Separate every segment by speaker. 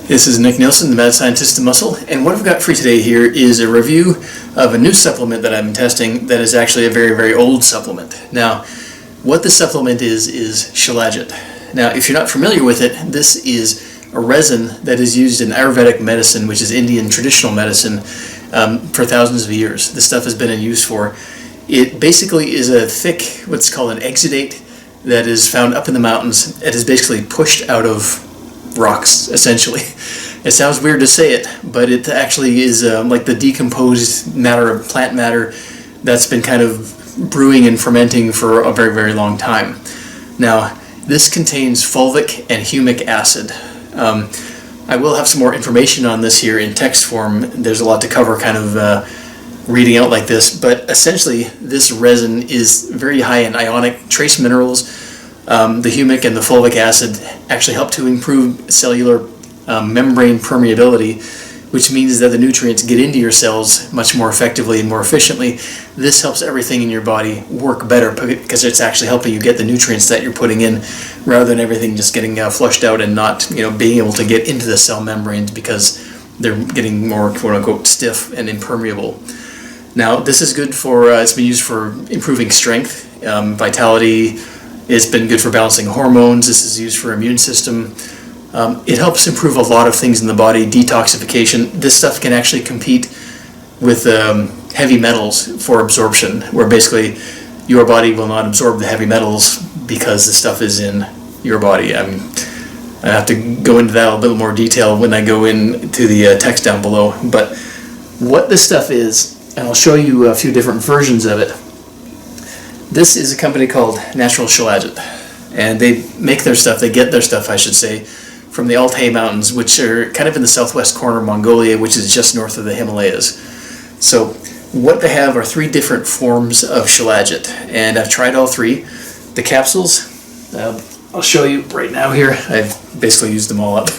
Speaker 1: This is Nick Nielsen, the Mad Scientist of Muscle, and what I've got for you today here is a review of a new supplement that I've been testing that is actually a very, very old supplement. Now, what this supplement is Shilajit. Now, if you're not familiar with it, this is a resin that is used in Ayurvedic medicine, which is Indian traditional medicine, for thousands of years. This stuff has been in use for. It basically is a thick, what's called an exudate, that is found up in the mountains. It is basically pushed out of rocks, essentially. It sounds weird to say it, but it actually is like the decomposed matter of plant matter that's been kind of brewing and fermenting for a very, very long time. Now, this contains fulvic and humic acid. I will have some more information on this here in text form. There's a lot to cover kind of reading out like this, but essentially this resin is very high in ionic trace minerals. The humic and the fulvic acid actually help to improve cellular membrane permeability, which means that the nutrients get into your cells much more effectively and more efficiently. This helps everything in your body work better because it's actually helping you get the nutrients that you're putting in, rather than everything just getting flushed out and not, being able to get into the cell membranes because they're getting more quote-unquote stiff and impermeable. Now, this is good for, it's been used for improving strength, vitality. It's been good for balancing hormones. This is used for immune system. It helps improve a lot of things in the body, detoxification. This stuff can actually compete with heavy metals for absorption, where basically your body will not absorb the heavy metals because the stuff is in your body. I have to go into that a little bit more detail when I go into the text down below. But what this stuff is, and I'll show you a few different versions of it. This is a company called Natural Shilajit, and they make their stuff, they get their stuff, I should say, from the Altai mountains, which are kind of in the southwest corner of Mongolia, which is just north of the Himalayas. So what they have are 3 different forms of Shilajit, and I've tried all 3. The capsules, I'll show you right now here. I've basically used them all up.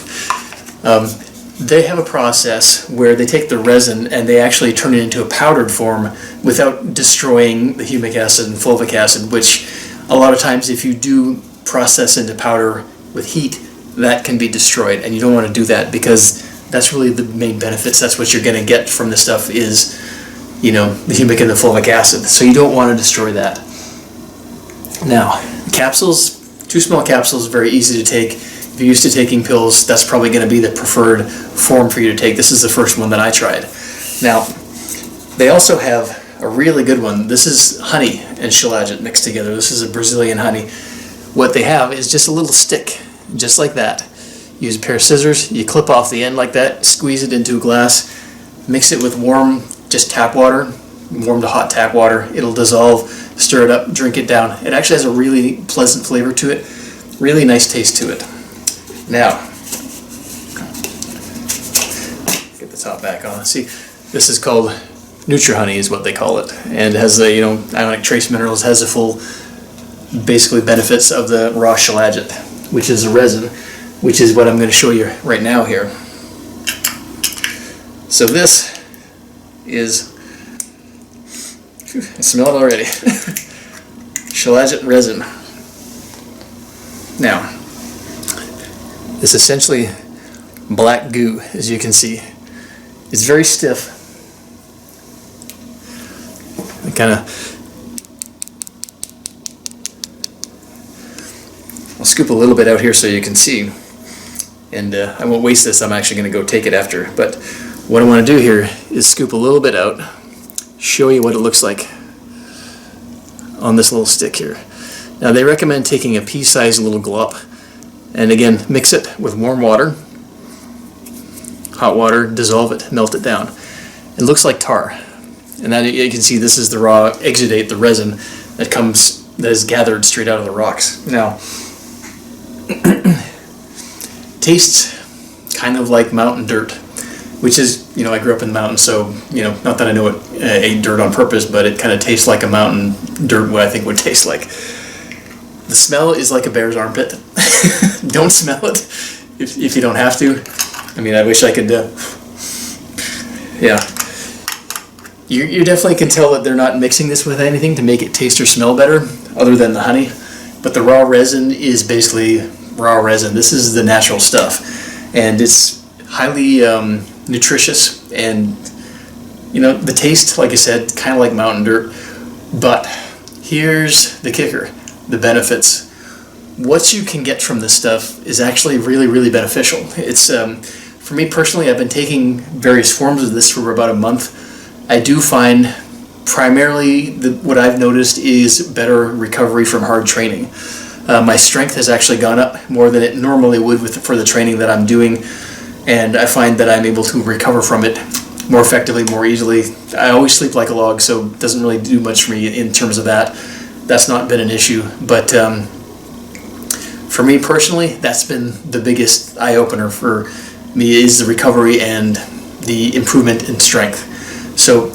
Speaker 1: They have a process where they take the resin and they actually turn it into a powdered form without destroying the humic acid and fulvic acid, which a lot of times if you do process into powder with heat, that can be destroyed, and you don't want to do that because that's really the main benefits. That's what you're going to get from this stuff is, the humic and the fulvic acid. So you don't want to destroy that. Now, capsules, 2 small capsules, very easy to take. If you're used to taking pills, that's probably going to be the preferred form for you to take. This is the first one that I tried. Now, they also have a really good one. This is honey and Shilajit mixed together. This is a Brazilian honey. What they have is just a little stick, just like that. Use a pair of scissors, you clip off the end like that, squeeze it into a glass, mix it with warm, just tap water, warm to hot tap water. It'll dissolve, stir it up, drink it down. It actually has a really pleasant flavor to it, really nice taste to it. Now, get the top back on. See, this is called Nutri-Honey is what they call it, and it has the ionic trace minerals, has the full basically benefits of the raw Shilajit, which is a resin, which is what I'm going to show you right now here. So this is, I smell it already, Shilajit resin. Now, it's essentially black goo, as you can see. It's very stiff. I I'll scoop a little bit out here so you can see, and I won't waste this. I'm actually going to go take it after, but what I want to do here is scoop a little bit out, show you what it looks like on this little stick here. Now, they recommend taking a pea-sized little glop, and again, mix it with warm water, hot water, dissolve it, melt it down. It looks like tar, and then you can see this is the raw exudate, the resin that is gathered straight out of the rocks. Now, tastes kind of like mountain dirt, which is, I grew up in the mountains, so, not that I know it ate dirt on purpose, but it kind of tastes like a mountain dirt, what I think would taste like. The smell is like a bear's armpit. Don't smell it if you don't have to. I wish I could, yeah. You definitely can tell that they're not mixing this with anything to make it taste or smell better, other than the honey. But the raw resin is basically raw resin. This is the natural stuff, and it's highly nutritious, and the taste, like I said, kind of like mountain dirt. But here's the kicker, the benefits. What you can get from this stuff is actually really, really beneficial. It's for me personally, I've been taking various forms of this for about a month. I do find primarily what I've noticed is better recovery from hard training. My strength has actually gone up more than it normally would for the training that I'm doing, and I find that I'm able to recover from it more effectively, more easily. I always sleep like a log, so it doesn't really do much for me in terms of that. That's not been an issue, but for me personally, that's been the biggest eye-opener for me, is the recovery and the improvement in strength. So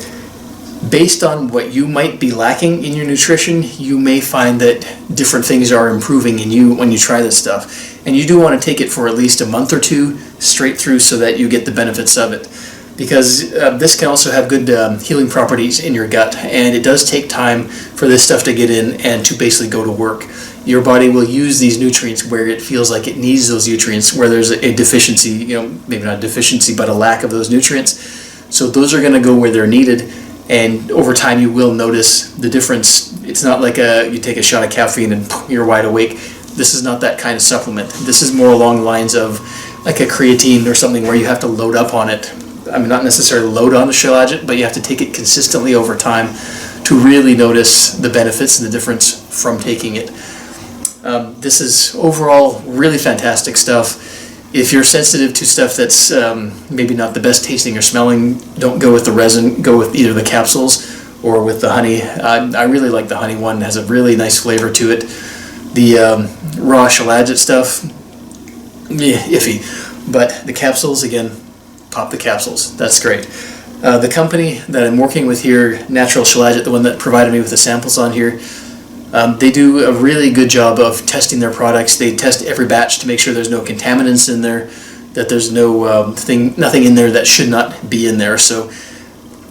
Speaker 1: based on what you might be lacking in your nutrition, you may find that different things are improving in you when you try this stuff. And you do want to take it for at least a month or two straight through so that you get the benefits of it. Because this can also have good healing properties in your gut, and it does take time for this stuff to get in and to basically go to work. Your body will use these nutrients where it feels like it needs those nutrients, where there's a deficiency, maybe not a deficiency, but a lack of those nutrients. So those are going to go where they're needed, and over time you will notice the difference. It's not like you take a shot of caffeine and you're wide awake. This is not that kind of supplement. This is more along the lines of like a creatine or something where you have to load up on it. I mean, not necessarily load on the Shilajit, but you have to take it consistently over time to really notice the benefits and the difference from taking it. This is overall really fantastic stuff. If you're sensitive to stuff that's maybe not the best tasting or smelling, don't go with the resin. Go with either the capsules or with the honey. I really like the honey one. It has a really nice flavor to it. The raw Shilajit stuff, iffy. But the capsules, again, pop the capsules. That's great. The company that I'm working with here, Natural Shilajit, the one that provided me with the samples on here, they do a really good job of testing their products. They test every batch to make sure there's no contaminants in there, that there's nothing in there that should not be in there. So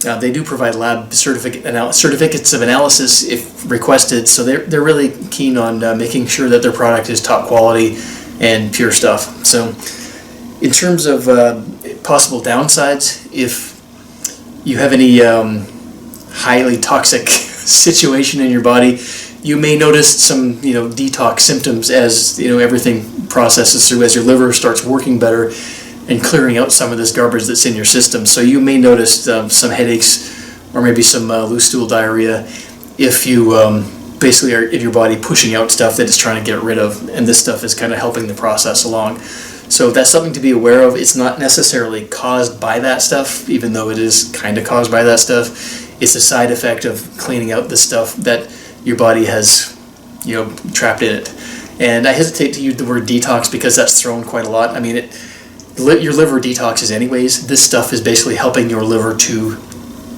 Speaker 1: they do provide lab certificates of analysis if requested. So they're really keen on making sure that their product is top quality and pure stuff. So in terms of possible downsides, if you have any highly toxic situation in your body, you may notice some detox symptoms as everything processes through, as your liver starts working better and clearing out some of this garbage that's in your system. So you may notice some headaches or maybe some loose stool diarrhea if you basically are in your body pushing out stuff that it's trying to get rid of, and this stuff is kind of helping the process along. So that's something to be aware of. It's not necessarily caused by that stuff, even though it is kind of caused by that stuff. It's a side effect of cleaning out the stuff that your body has, trapped in it. And I hesitate to use the word detox because that's thrown quite a lot. I mean, your liver detoxes anyways. This stuff is basically helping your liver to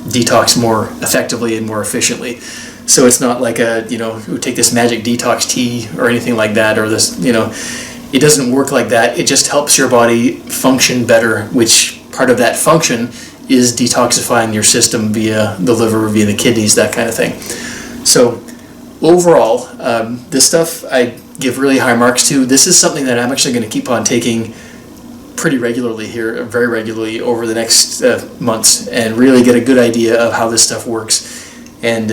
Speaker 1: detox more effectively and more efficiently. So it's not like we take this magic detox tea or anything like that, or this, it doesn't work like that. It just helps your body function better, which part of that function is detoxifying your system via the liver, via the kidneys, that kind of thing. So overall, this stuff I give really high marks to. This is something that I'm actually going to keep on taking pretty regularly here, very regularly over the next months, and really get a good idea of how this stuff works. And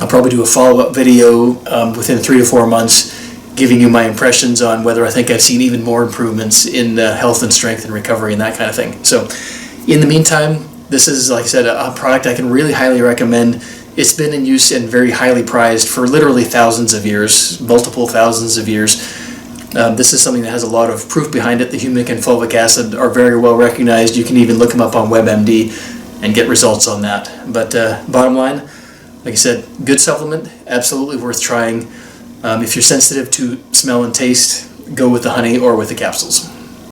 Speaker 1: I'll probably do a follow-up video within 3 to 4 months, giving you my impressions on whether I think I've seen even more improvements in health and strength and recovery and that kind of thing. So in the meantime, this is, like I said, a product I can really highly recommend. It's been in use and very highly prized for literally thousands of years, multiple thousands of years. This is something that has a lot of proof behind it. The humic and fulvic acid are very well recognized. You can even look them up on WebMD and get results on that. But bottom line, like I said, good supplement, absolutely worth trying. If you're sensitive to smell and taste, go with the honey or with the capsules.